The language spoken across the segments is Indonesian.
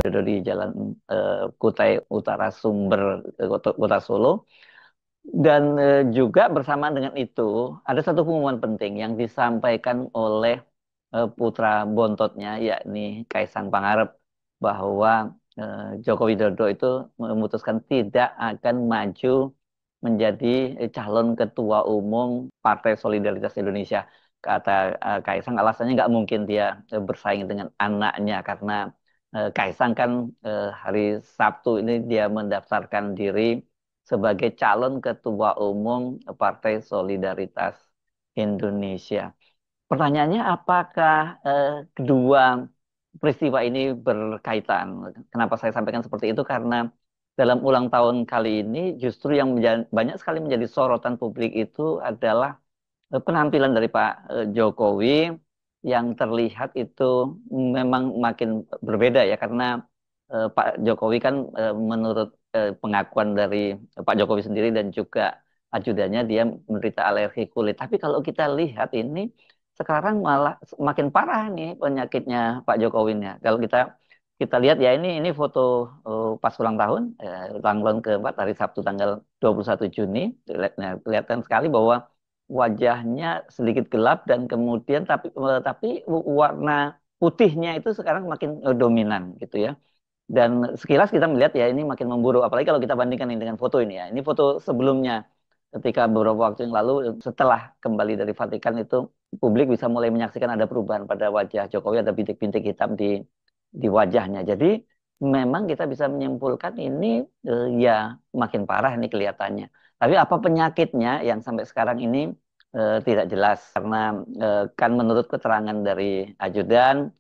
Widodo di Jalan Kutai Utara Sumber, Kota Solo. Dan juga bersamaan dengan itu, ada satu pengumuman penting yang disampaikan oleh putra bontotnya, yakni Kaisang Pangarep, bahwa Joko Widodo itu memutuskan tidak akan maju menjadi calon ketua umum Partai Solidaritas Indonesia. Kata Kaisang, alasannya nggak mungkin dia bersaing dengan anaknya karena Kaisang kan hari Sabtu ini dia mendaftarkan diri sebagai calon ketua umum Partai Solidaritas Indonesia. Pertanyaannya, apakah kedua peristiwa ini berkaitan? Kenapa saya sampaikan seperti itu? Karena dalam ulang tahun kali ini justru yang banyak sekali menjadi sorotan publik itu adalah penampilan dari Pak Jokowi yang terlihat itu memang makin berbeda ya, karena Pak Jokowi kan menurut pengakuan dari Pak Jokowi sendiri dan juga ajudannya, dia menderita alergi kulit. Tapi kalau kita lihat ini sekarang malah makin parah nih penyakitnya Pak Jokowinya. Kalau kita kita lihat ya, ini foto pas ulang tahun keempat hari Sabtu tanggal 21 Juni. Nah, kelihatan sekali bahwa wajahnya sedikit gelap dan kemudian tapi warna putihnya itu sekarang makin dominan gitu ya. Dan sekilas kita melihat ya ini makin memburuk, apalagi kalau kita bandingkan ini dengan foto ini ya. Ini foto sebelumnya ketika beberapa waktu yang lalu setelah kembali dari Vatikan itu publik bisa mulai menyaksikan ada perubahan pada wajah Jokowi, ada bintik-bintik hitam di wajahnya. Jadi memang kita bisa menyimpulkan ini ya makin parah ini kelihatannya. Tapi apa penyakitnya yang sampai sekarang ini tidak jelas, karena kan menurut keterangan dari ajudan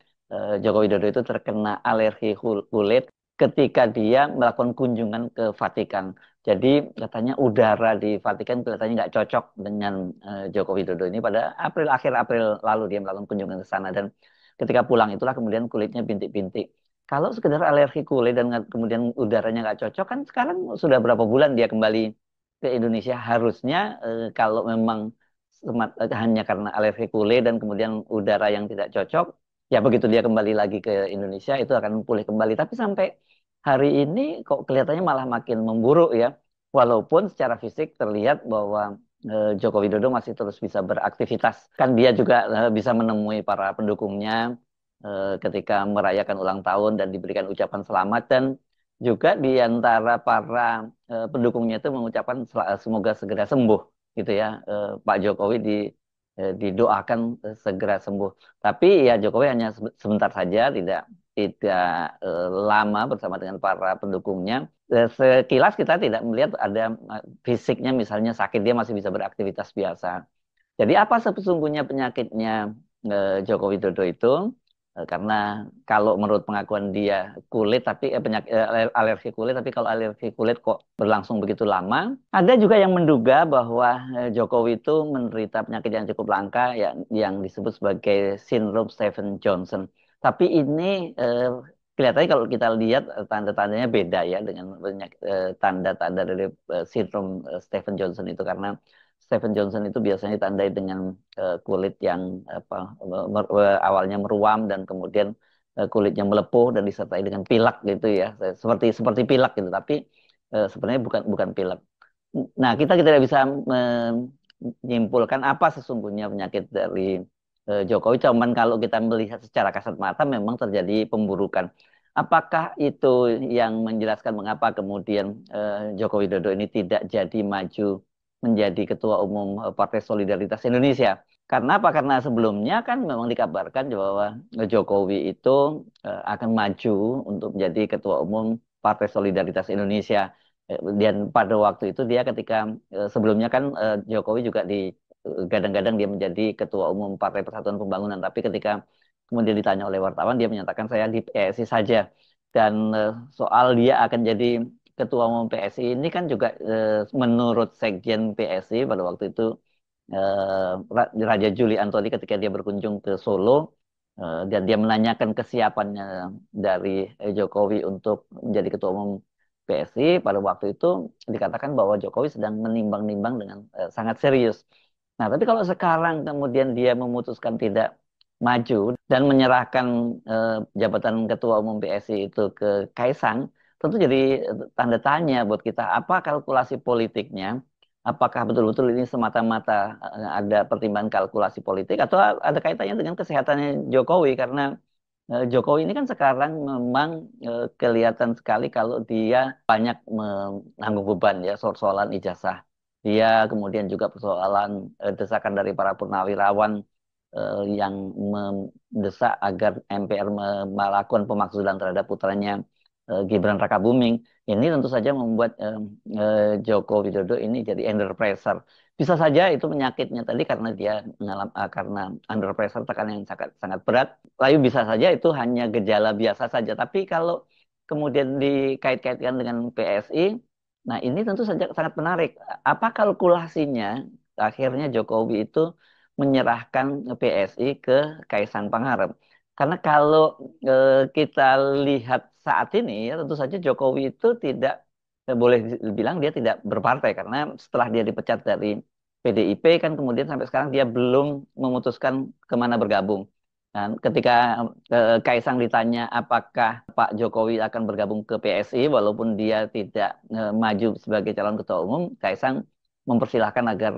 Joko Widodo itu terkena alergi kulit ketika dia melakukan kunjungan ke Vatikan. Jadi katanya udara di Vatikan kelihatannya nggak cocok dengan Joko Widodo ini. Pada akhir April lalu dia melakukan kunjungan ke sana, dan ketika pulang itulah kemudian kulitnya bintik-bintik. Kalau sekedar alergi kulit dan kemudian udaranya nggak cocok, kan sekarang sudah berapa bulan dia kembali ke Indonesia. Harusnya kalau memang hanya karena alergi kulit dan kemudian udara yang tidak cocok, ya begitu dia kembali lagi ke Indonesia itu akan pulih kembali. Tapi sampai hari ini kok kelihatannya malah makin memburuk ya. Walaupun secara fisik terlihat bahwa Joko Widodo masih terus bisa beraktivitas. Kan dia juga bisa menemui para pendukungnya ketika merayakan ulang tahun dan diberikan ucapan selamat, dan juga di antara para pendukungnya itu mengucapkan semoga segera sembuh gitu ya. Pak Jokowi didoakan segera sembuh. Tapi ya Jokowi hanya sebentar saja, tidak tidak lama bersama dengan para pendukungnya. Sekilas kita tidak melihat ada fisiknya misalnya sakit, dia masih bisa beraktivitas biasa. Jadi apa sesungguhnya penyakitnya Joko Widodo itu? Karena kalau menurut pengakuan dia kulit, tapi penyakit alergi kulit, tapi kalau alergi kulit kok berlangsung begitu lama. Ada juga yang menduga bahwa Jokowi itu menderita penyakit yang cukup langka yang disebut sebagai sindrom Stephen Johnson. Tapi ini kelihatannya kalau kita lihat tanda-tandanya beda ya dengan tanda-tanda dari sindrom Stephen Johnson itu, karena Stephen Johnson itu biasanya ditandai dengan kulit yang apa awalnya meruam dan kemudian kulitnya melepuh dan disertai dengan pilak gitu ya, seperti seperti pilak gitu, tapi sebenarnya bukan bukan pilak. Nah, kita tidak bisa menyimpulkan apa sesungguhnya penyakit dari Jokowi. Cuman kalau kita melihat secara kasat mata memang terjadi pemburukan. Apakah itu yang menjelaskan mengapa kemudian Joko Widodo ini tidak jadi maju menjadi Ketua Umum Partai Solidaritas Indonesia? Karena apa? Karena sebelumnya kan memang dikabarkan bahwa Jokowi itu akan maju untuk menjadi Ketua Umum Partai Solidaritas Indonesia. Dan pada waktu itu dia ketika sebelumnya kan Jokowi juga gadang-gadang dia menjadi Ketua Umum Partai Persatuan Pembangunan. Tapi ketika kemudian ditanya oleh wartawan, dia menyatakan saya di PSI saja. Dan soal dia akan jadi Ketua Umum PSI ini kan juga menurut Sekjen PSI pada waktu itu Raja Juli Antoni, ketika dia berkunjung ke Solo dan dia menanyakan kesiapannya dari Jokowi untuk menjadi Ketua Umum PSI, pada waktu itu dikatakan bahwa Jokowi sedang menimbang-nimbang dengan sangat serius. Nah, tapi kalau sekarang kemudian dia memutuskan tidak maju dan menyerahkan jabatan Ketua Umum PSI itu ke Kaisang, tentu jadi tanda tanya buat kita. Apa kalkulasi politiknya? Apakah betul-betul ini semata-mata ada pertimbangan kalkulasi politik atau ada kaitannya dengan kesehatannya Jokowi? Karena Jokowi ini kan sekarang memang kelihatan sekali kalau dia banyak menanggung beban ya soal-soalan ijazah. Dia kemudian juga persoalan desakan dari para purnawirawan yang mendesak agar MPR melakukan pemakzulan terhadap putranya Gibran Rakabuming. Ini tentu saja membuat Joko Widodo ini jadi under pressure. Bisa saja itu penyakitnya tadi karena dia karena under pressure tekanan yang sangat sangat berat. Lalu bisa saja itu hanya gejala biasa saja. Tapi kalau kemudian dikait-kaitkan dengan PSI, nah ini tentu saja sangat menarik. Apa kalkulasinya akhirnya Jokowi itu menyerahkan PSI ke Kaisang Pangarep? Karena kalau kita lihat saat ini, ya, tentu saja Jokowi itu tidak boleh dibilang dia tidak berpartai karena setelah dia dipecat dari PDIP kan kemudian sampai sekarang dia belum memutuskan kemana bergabung. Dan ketika Kaisang ditanya apakah Pak Jokowi akan bergabung ke PSI walaupun dia tidak maju sebagai calon ketua umum, Kaisang mempersilahkan agar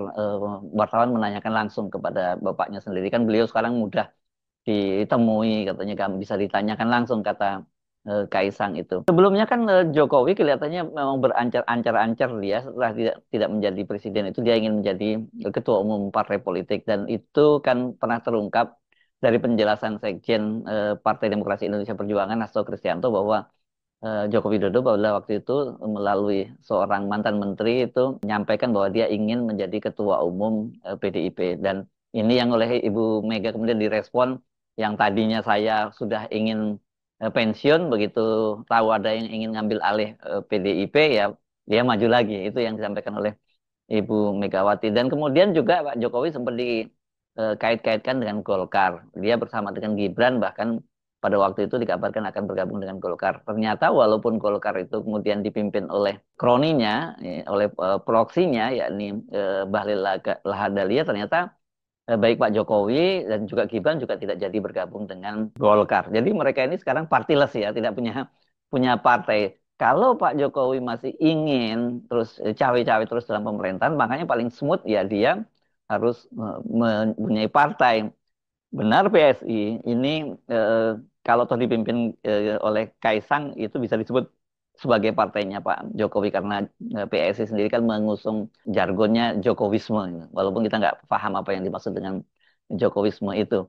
wartawan menanyakan langsung kepada bapaknya sendiri. Kan beliau sekarang mudah ditemui, katanya kan bisa ditanyakan langsung, kata Kaisang itu. Sebelumnya kan Jokowi kelihatannya memang berancar-ancar dia setelah tidak menjadi presiden itu dia ingin menjadi ketua umum partai politik dan itu kan pernah terungkap dari penjelasan Sekjen Partai Demokrasi Indonesia Perjuangan Hasto Kristianto bahwa Joko Widodo pada waktu itu melalui seorang mantan menteri itu menyampaikan bahwa dia ingin menjadi ketua umum PDIP dan ini yang oleh Ibu Mega kemudian direspon yang tadinya saya sudah ingin pensiun begitu tahu ada yang ingin ngambil alih PDIP ya dia maju lagi itu yang disampaikan oleh Ibu Megawati dan kemudian juga Pak Jokowi sempat dikait-kaitkan dengan Golkar dia bersama dengan Gibran bahkan pada waktu itu dikabarkan akan bergabung dengan Golkar. Ternyata walaupun Golkar itu kemudian dipimpin oleh kroninya, oleh proksinya, yakni Bahlil Lahadalia, ternyata baik Pak Jokowi dan juga Gibran juga tidak jadi bergabung dengan Golkar. Jadi mereka ini sekarang partiless ya, tidak punya punya partai. Kalau Pak Jokowi masih ingin terus cawe-cawe terus dalam pemerintahan, makanya paling smooth ya dia harus mempunyai partai. Benar PSI ini eh, kalau toh dipimpin oleh Kaisang itu bisa disebut sebagai partainya Pak Jokowi karena PSI sendiri kan mengusung jargonnya Jokowisme, gitu. Walaupun kita nggak paham apa yang dimaksud dengan Jokowisme itu.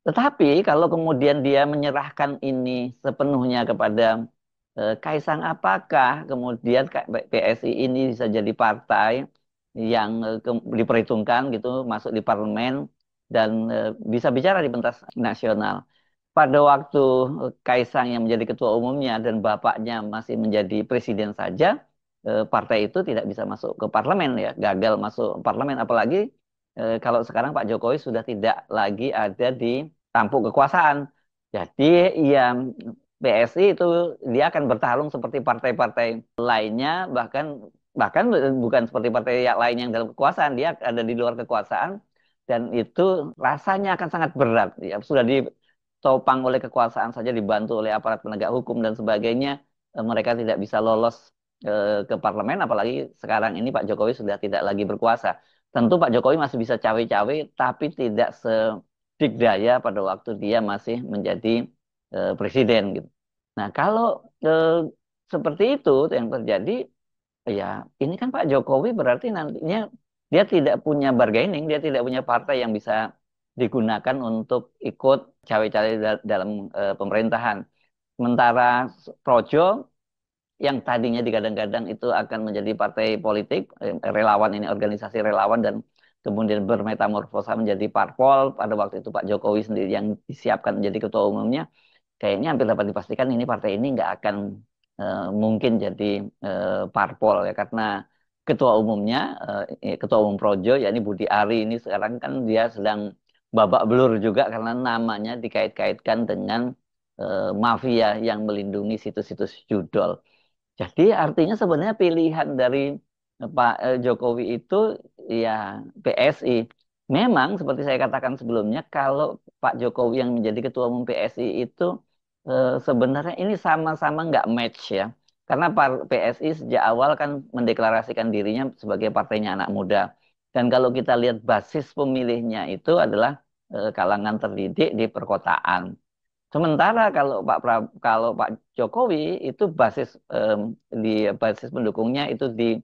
Tetapi kalau kemudian dia menyerahkan ini sepenuhnya kepada Kaisang, apakah kemudian PSI ini bisa jadi partai yang diperhitungkan gitu masuk di parlemen dan bisa bicara di pentas nasional. Pada waktu Kaisang yang menjadi ketua umumnya dan bapaknya masih menjadi presiden saja, partai itu tidak bisa masuk ke parlemen ya, gagal masuk parlemen. Apalagi kalau sekarang Pak Jokowi sudah tidak lagi ada di tampuk kekuasaan. Jadi ya PSI itu dia akan bertarung seperti partai-partai lainnya, bahkan bahkan bukan seperti partai yang lain yang dalam kekuasaan, dia ada di luar kekuasaan dan itu rasanya akan sangat berat. Ya, sudah ditopang oleh kekuasaan saja dibantu oleh aparat penegak hukum dan sebagainya, mereka tidak bisa lolos ke parlemen, apalagi sekarang ini Pak Jokowi sudah tidak lagi berkuasa. Tentu Pak Jokowi masih bisa cawe-cawe, tapi tidak sedikdaya pada waktu dia masih menjadi presiden gitu. Nah, kalau eh, seperti itu yang terjadi, ya ini kan Pak Jokowi berarti nantinya dia tidak punya bargaining, dia tidak punya partai yang bisa digunakan untuk ikut cawe-cawe dalam pemerintahan. Sementara Projo yang tadinya digadang-gadang itu akan menjadi partai politik, relawan ini organisasi relawan dan kemudian bermetamorfosa menjadi parpol. Pada waktu itu Pak Jokowi sendiri yang disiapkan menjadi ketua umumnya, kayaknya hampir dapat dipastikan ini partai ini nggak akan mungkin jadi parpol ya karena ketua umumnya ketua umum Projo yakni Budi Ari ini sekarang kan dia sedang babak belur juga karena namanya dikait-kaitkan dengan mafia yang melindungi situs-situs judol. Jadi artinya sebenarnya pilihan dari Pak Jokowi itu ya PSI. Memang seperti saya katakan sebelumnya, kalau Pak Jokowi yang menjadi Ketua Umum PSI itu sebenarnya ini sama-sama nggak match ya. Karena PSI sejak awal kan mendeklarasikan dirinya sebagai partainya anak muda. Dan kalau kita lihat basis pemilihnya itu adalah kalangan terdidik di perkotaan. Sementara kalau Pak Jokowi itu di basis pendukungnya itu di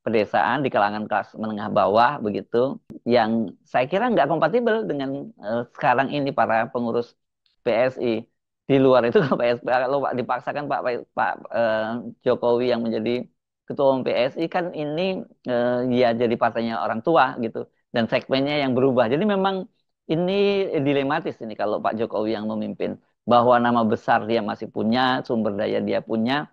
pedesaan, di kalangan kelas menengah bawah begitu, yang saya kira nggak kompatibel dengan sekarang ini para pengurus PSI. Di luar itu kalau kalau dipaksakan Pak Jokowi yang menjadi ketua umum PSI kan ini ya jadi partainya orang tua gitu, dan segmennya yang berubah. Jadi memang ini dilematis ini kalau Pak Jokowi yang memimpin, bahwa nama besar dia masih punya, sumber daya dia punya,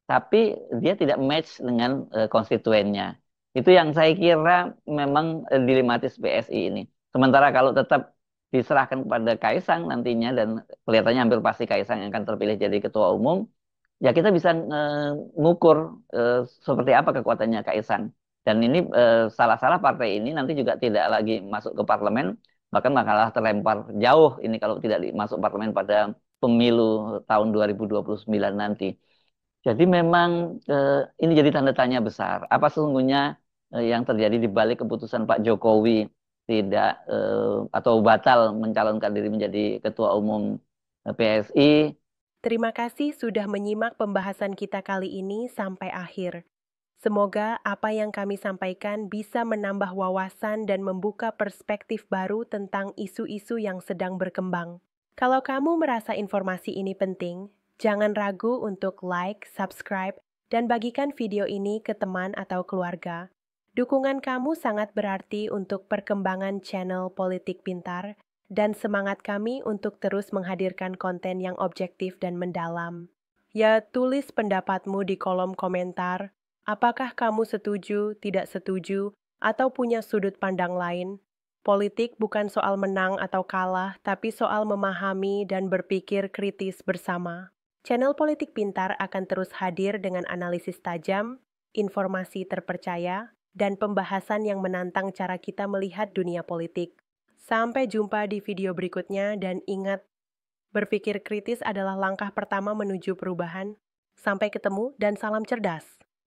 tapi dia tidak match dengan konstituennya. Itu yang saya kira memang dilematis PSI ini. Sementara kalau tetap diserahkan kepada Kaisang nantinya, dan kelihatannya hampir pasti Kaisang yang akan terpilih jadi ketua umum, ya kita bisa ngukur seperti apa kekuatannya Kaisang. Dan ini salah-salah partai ini nanti juga tidak lagi masuk ke parlemen, bahkan bakalah terlempar jauh ini kalau tidak masuk parlemen pada pemilu tahun 2029 nanti. Jadi memang ini jadi tanda tanya besar. Apa sesungguhnya yang terjadi di balik keputusan Pak Jokowi tidak atau batal mencalonkan diri menjadi ketua umum PSI. Terima kasih sudah menyimak pembahasan kita kali ini sampai akhir. Semoga apa yang kami sampaikan bisa menambah wawasan dan membuka perspektif baru tentang isu-isu yang sedang berkembang. Kalau kamu merasa informasi ini penting, jangan ragu untuk like, subscribe, dan bagikan video ini ke teman atau keluarga. Dukungan kamu sangat berarti untuk perkembangan channel Politik Pintar dan semangat kami untuk terus menghadirkan konten yang objektif dan mendalam. Ya, tulis pendapatmu di kolom komentar. Apakah kamu setuju, tidak setuju, atau punya sudut pandang lain? Politik bukan soal menang atau kalah, tapi soal memahami dan berpikir kritis bersama. Channel Politik Pintar akan terus hadir dengan analisis tajam, informasi terpercaya, dan pembahasan yang menantang cara kita melihat dunia politik. Sampai jumpa di video berikutnya, dan ingat, berpikir kritis adalah langkah pertama menuju perubahan. Sampai ketemu dan salam cerdas.